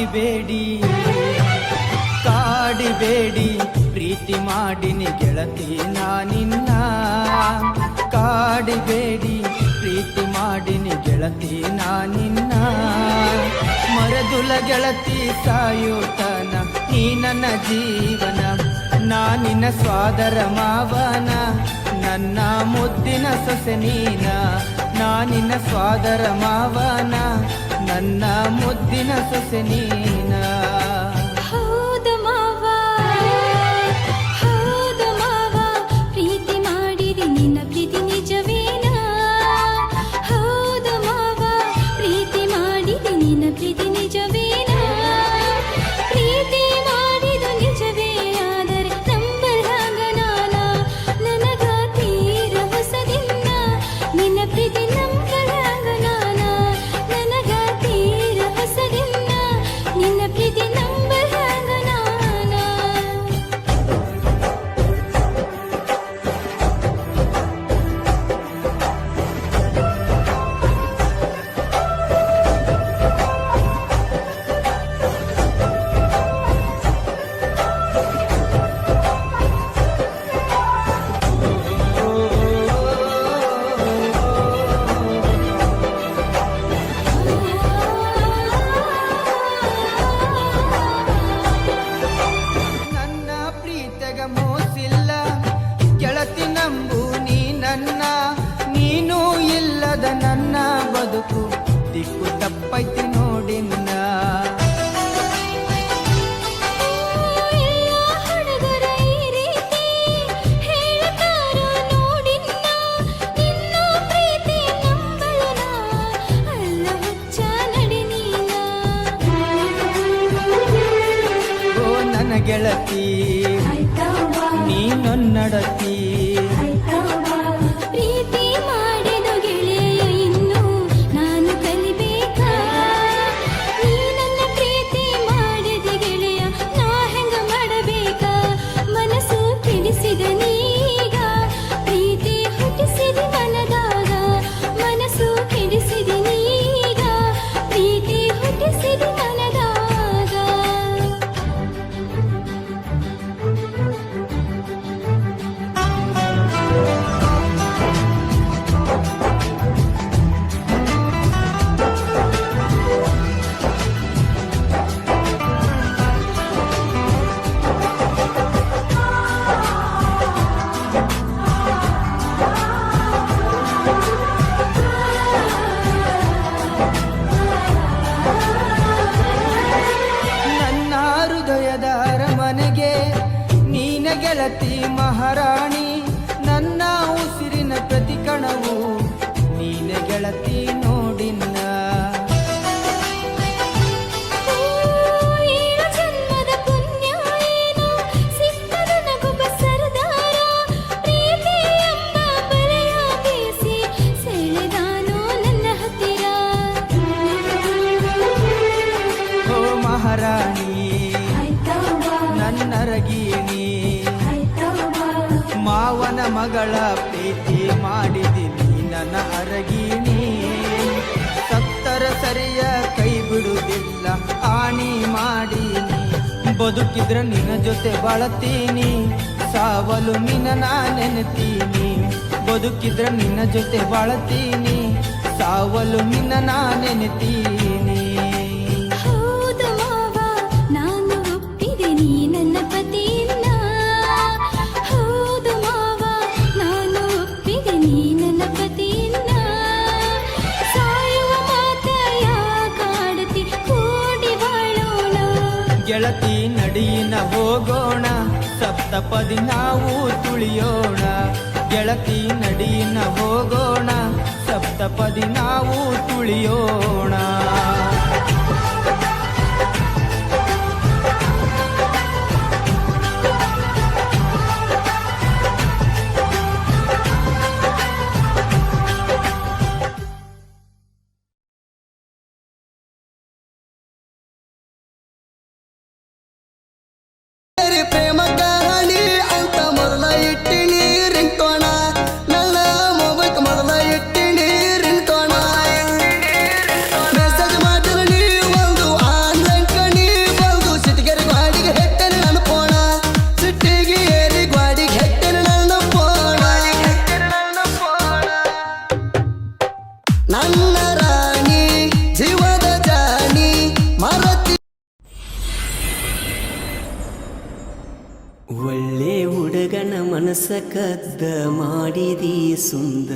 ಕಾಡಿಬೇಡಿ ಕಾಡಿಬೇಡಿ ಪ್ರೀತಿ ಮಾಡಿನಿ ಗೆಳತಿ ನಾನಿನ್ನ ಕಾಡಿಬೇಡಿ ಪ್ರೀತಿ ಮಾಡಿನಿ ಗೆಳತಿ ನಾನಿನ್ನ ಮರದುಲ ಗೆಳತಿ ಸಾಯುತನ ನೀ ನನ್ನ ಜೀವನ ನಾನಿನ ಸ್ವಾದರ ಮಾವನ ನನ್ನ ಮುದ್ದಿನ ಸೊಸೆ ನೀನ ನಾನಿನ ಸ್ವಾದರ ಮಾವನ ನನ್ನ ಮುದ್ದಿನ ಸೊಸೆ ನೀನ ದಿಕ್ಕು ತಪ್ಪೈತಿ ನೋಡಿನ್ನ ಓ ನನ್ನ ಗೆಳತಿ ನೀನೊನ್ನಡತಿ ಗೆಳತಿ ಮಹಾರಾಣಿ ನನ್ನ ಉಸಿರಿನ ಪ್ರತಿ ಕಣವು ನೀನೆ ಗೆಳತಿ ನೋಡಿನ್ನ ಓ ಮಹಾರಾಣಿ ನನ್ನರಗೀಣಿ ಮಾವನ ಮಗಳ ಪ್ರೀತಿ ಮಾಡಿದಿನಿ ನನ್ನ ಅರಗಿಣಿ ಸತ್ತರ ಸರಿಯ ಕೈ ಬಿಡುವುದಿಲ್ಲ ಆಣಿ ಮಾಡೀನಿ ಬದುಕಿದ್ರ ನಿನ್ನ ಜೊತೆ ಬಾಳತೀನಿ ಸಾವಲು ನಿನ್ನ ನಾ ನೆನೆತೀನಿ ಬದುಕಿದ್ರ ನಿನ್ನ ಜೊತೆ ಬಾಳತೀನಿ ಸಾವಲು ನಿನ್ನ ನಾ ನೆನೆತೀನಿ ಗೆಳತಿ ನಡಿಯಿನ ಹೋಗೋಣ ಸಪ್ತಪದಿ ನಾವು ತುಳಿಯೋಣ ಗೆಳತಿ ನಡಿಯಿನ ಹೋಗೋಣ ಸಪ್ತಪದಿ ನಾವು ತುಳಿಯೋಣ ಪ್ರೇಮ ಕಹಾನಿ ಅಂತ ಮೊದಲ ಇಟ್ಟಿನಿ ರಿಂಗ್ಟೋಣ ನನ್ನ ಮೊಬೈಲ್ ಮೊದಲ ಇಟ್ಟಿನಿ ರಿಂಗ್ಟೋಣ ಮೆಸೇಜ್ ಮಾಡಿರ ಮನಸ ಕದ್ದ ಮಾಡಿದಿ ಸುಂದ